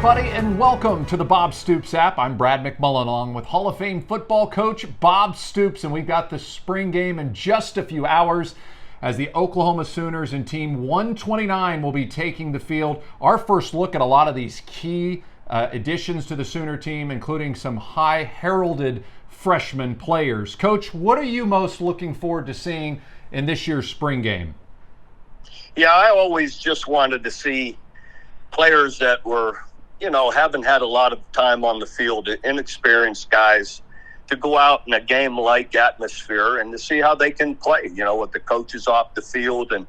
everybody, and welcome to the Bob Stoops app. I'm Brad McMullen, along with Hall of Fame football coach Bob Stoops, and we've got the spring game in just a few hours as the Oklahoma Sooners and Team 129 will be taking the field. Our first look at a lot of these key additions to the Sooner team, including some high heralded freshman players. Coach, what are you most looking forward to seeing in this year's spring game? Yeah, I always just wanted to see players that were, haven't had a lot of time on the field, inexperienced guys, to go out in a game-like atmosphere and to see how they can play, with the coaches off the field and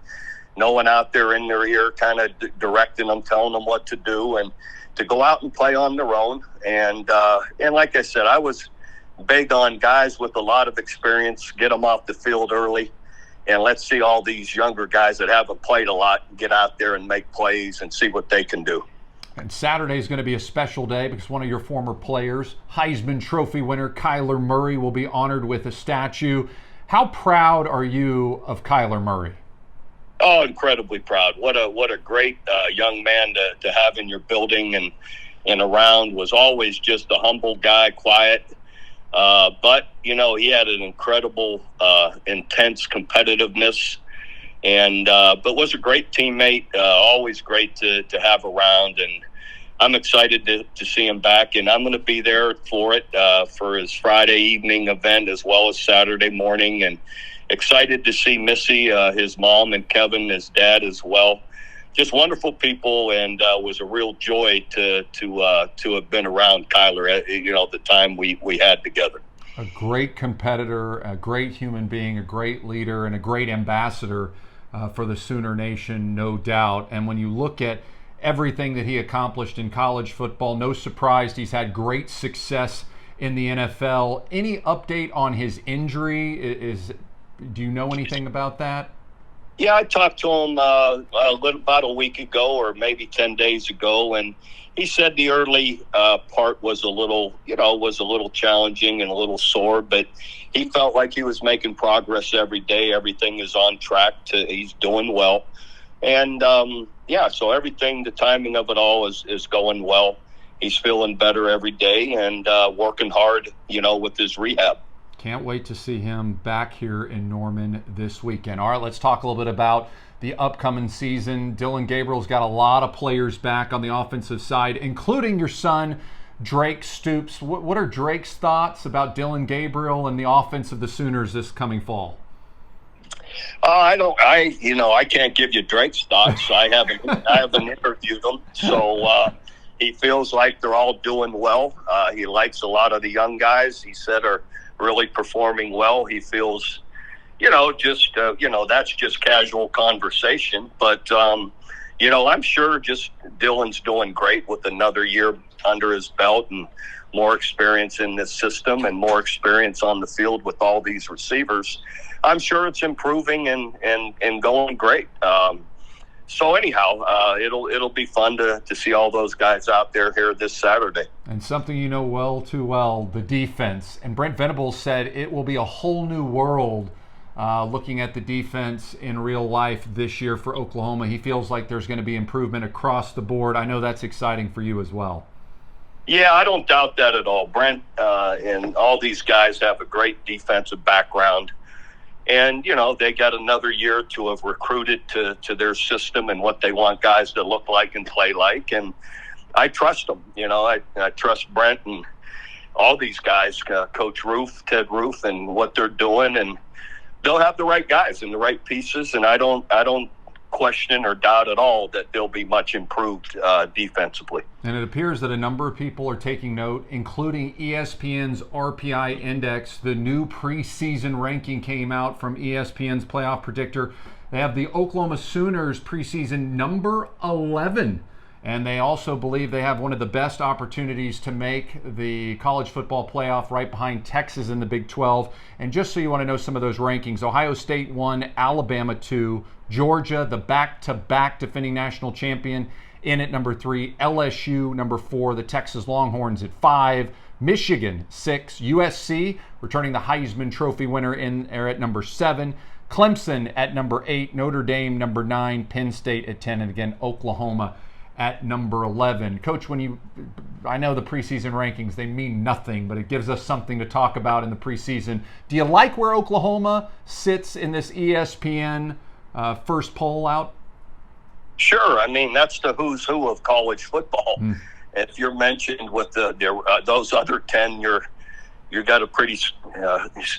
no one out there in their ear kind of directing them, telling them what to do, and to go out and play on their own. And like I said, I was big on guys with a lot of experience, get them off the field early. And let's see all these younger guys that haven't played a lot get out there and make plays and see what they can do. And Saturday is going to be a special day because one of your former players, Heisman Trophy winner Kyler Murray, will be honored with a statue. How proud are you of Kyler Murray? Oh, incredibly proud. What a great young man to have in your building and around. Was always just a humble guy, quiet. But, he had an incredible, intense competitiveness, and but was a great teammate, always great to have around. And I'm excited to see him back, and I'm going to be there for it, for his Friday evening event as well as Saturday morning, and excited to see Missy, his mom, and Kevin, his dad, as well. Just wonderful people, and was a real joy to have been around Kyler at the time we had together. A great competitor, a great human being, a great leader, and a great ambassador for the Sooner Nation, no doubt. And when you look at everything that he accomplished in college football, no surprise he's had great success in the NFL. Any update on his injury? Do you know anything about that? Yeah, I talked to him about a week ago or maybe 10 days ago, and he said the early part was a little challenging and a little sore, but he felt like he was making progress every day. Everything is on track. He's doing well. And, so everything, the timing of it all is going well. He's feeling better every day and working hard, with his rehab. Can't wait to see him back here in Norman this weekend. All right, let's talk a little bit about the upcoming season. Dillon Gabriel's got a lot of players back on the offensive side, including your son, Drake Stoops. What are Drake's thoughts about Dillon Gabriel and the offense of the Sooners this coming fall? I can't give you Drake's thoughts. I haven't interviewed him. So he feels like they're all doing well. He likes a lot of the young guys, he said, are really performing well. He feels, that's just casual conversation. But, I'm sure just Dillon's doing great with another year under his belt and more experience in this system and more experience on the field with all these receivers. I'm sure it's improving and going great. So anyhow, it'll be fun to see all those guys out there here this Saturday. And something you know well too well, the defense. And Brent Venables said it will be a whole new world looking at the defense in real life this year for Oklahoma. He feels like there's going to be improvement across the board. I know that's exciting for you as well. Yeah, I don't doubt that at all. Brent and all these guys have a great defensive background. And, they got another year to have recruited to their system and what they want guys to look like and play like. And I trust them. I trust Brent and all these guys, Coach Roof, Ted Roof, and what they're doing. And they'll have the right guys and the right pieces. And I don't question or doubt at all that they'll be much improved defensively. And it appears that a number of people are taking note, including ESPN's RPI Index. The new preseason ranking came out from ESPN's Playoff Predictor. They have the Oklahoma Sooners preseason number 11. And they also believe they have one of the best opportunities to make the college football playoff, right behind Texas in the Big 12. And just so you want to know some of those rankings, Ohio State 1, Alabama 2, Georgia, the back-to-back defending national champion, in at number 3, LSU number 4, the Texas Longhorns at 5, Michigan 6, USC returning the Heisman Trophy winner in there at number 7, Clemson at number 8, Notre Dame number 9, Penn State at 10, and again Oklahoma at number 11. Coach, I know the preseason rankings, they mean nothing, but it gives us something to talk about in the preseason. Do you like where Oklahoma sits in this ESPN first poll out? Sure. I mean, that's the who's who of college football. If you're mentioned with those other 10, you got a pretty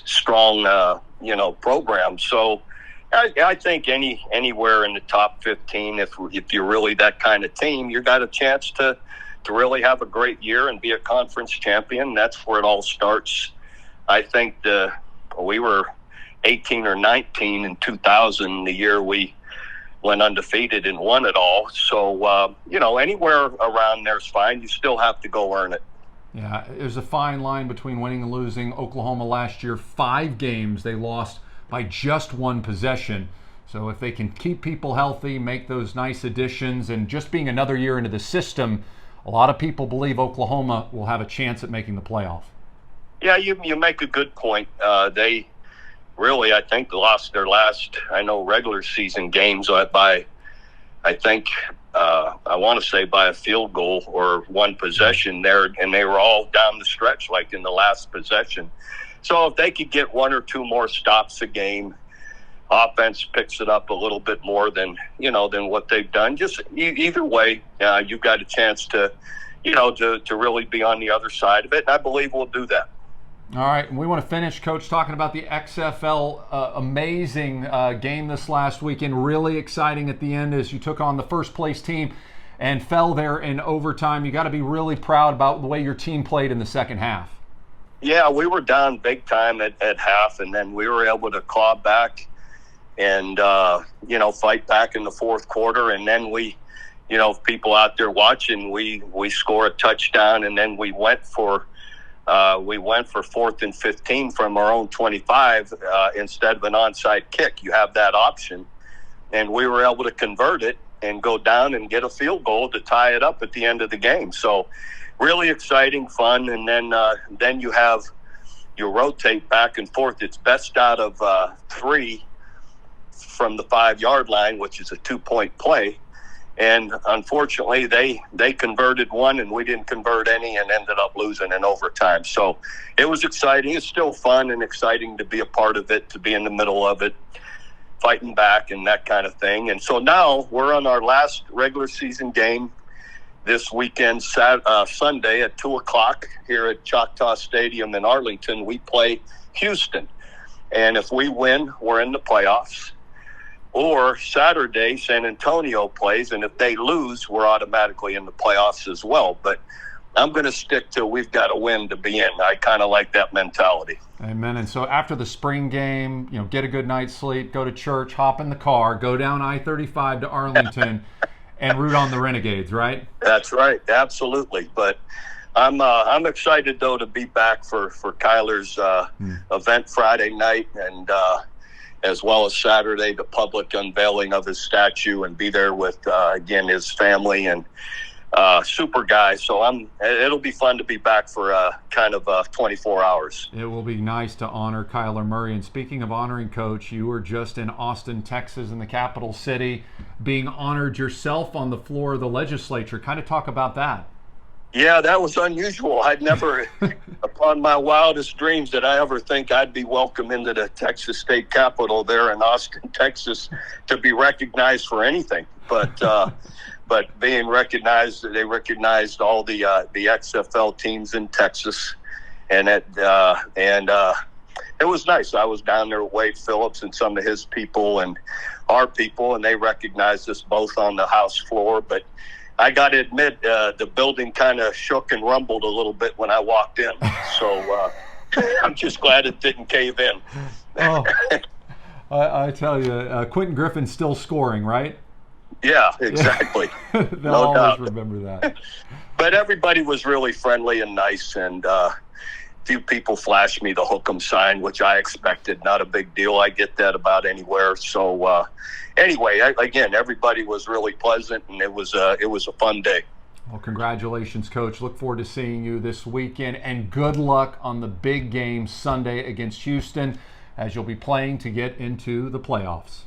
strong program. So I think anywhere in the top 15, if you're really that kind of team, you got a chance to really have a great year and be a conference champion. That's where it all starts. I think we were 18 or 19 in 2000, the year we went undefeated and won it all. So, anywhere around there's fine. You still have to go earn it. Yeah, there's a fine line between winning and losing. Oklahoma last year, 5 games, they lost by just 1 possession. So if they can keep people healthy, make those nice additions, and just being another year into the system, a lot of people believe Oklahoma will have a chance at making the playoff. Yeah, you make a good point. They really, I think, lost their last, regular season games by, I want to say by a field goal or 1 possession there, and they were all down the stretch, like in the last possession. So if they could get 1 or 2 more stops a game, offense picks it up a little bit more than what they've done. Just either way, you've got a chance to really be on the other side of it. And I believe we'll do that. All right, and we want to finish, Coach, talking about the XFL amazing game this last weekend. Really exciting at the end as you took on the first place team and fell there in overtime. You got to be really proud about the way your team played in the second half. Yeah, we were down big time at half, and then we were able to claw back and, fight back in the fourth quarter. And then we, people out there watching, we score a touchdown, and then we went for 4th and 15 from our own 25 instead of an onside kick. You have that option. And we were able to convert it and go down and get a field goal to tie it up at the end of the game. So really exciting, fun. And then you rotate back and forth. It's best out of 3 from the 5-yard line, which is a 2-point play. And unfortunately, they converted 1 and we didn't convert any and ended up losing in overtime. So it was exciting. It's still fun and exciting to be a part of it, to be in the middle of it, fighting back and that kind of thing. And so now we're on our last regular season game this weekend, Sunday at 2 o'clock here at Choctaw Stadium in Arlington. We play Houston. And if we win, we're in the playoffs. Or Saturday, San Antonio plays, and if they lose, we're automatically in the playoffs as well. But I'm going to stick to we've got to win to be in. I kind of like that mentality. Amen. And so after the spring game, get a good night's sleep, go to church, hop in the car, go down I-35 to Arlington, and root on the Renegades, right? That's right. Absolutely. But I'm excited, though, to be back for Kyler's event Friday night, and as well as Saturday, the public unveiling of his statue, and be there with, again, his family and super guy. So it'll be fun to be back for kind of 24 hours. It will be nice to honor Kyler Murray. And speaking of honoring, Coach, you were just in Austin, Texas, in the capital city, being honored yourself on the floor of the legislature. Kind of talk about that. Yeah, that was unusual. I'd never, upon my wildest dreams, did I ever think I'd be welcome into the Texas State Capitol there in Austin, Texas, to be recognized for anything. But being recognized, they recognized all the XFL teams in Texas, and it was nice. I was down there with Wade Phillips and some of his people and our people, and they recognized us both on the House floor. But I got to admit, the building kind of shook and rumbled a little bit when I walked in. So I'm just glad it didn't cave in. Oh, I tell you, Quentin Griffin's still scoring, right? Yeah, exactly. They'll no always doubt. remember that. But everybody was really friendly and nice, and few people flashed me the Hook'em sign, which I expected. Not a big deal. I get that about anywhere. So anyway, again, everybody was really pleasant, and it was a fun day. Well, congratulations, Coach. Look forward to seeing you this weekend, and good luck on the big game Sunday against Houston, as you'll be playing to get into the playoffs.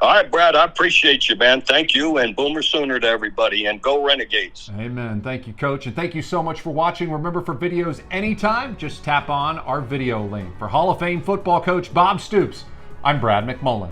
All right, Brad, I appreciate you, man. Thank you, and Boomer Sooner to everybody, and go Renegades. Amen. Thank you, Coach, and thank you so much for watching. Remember, for videos anytime, just tap on our video link. For Hall of Fame football coach Bob Stoops, I'm Brad McMullen.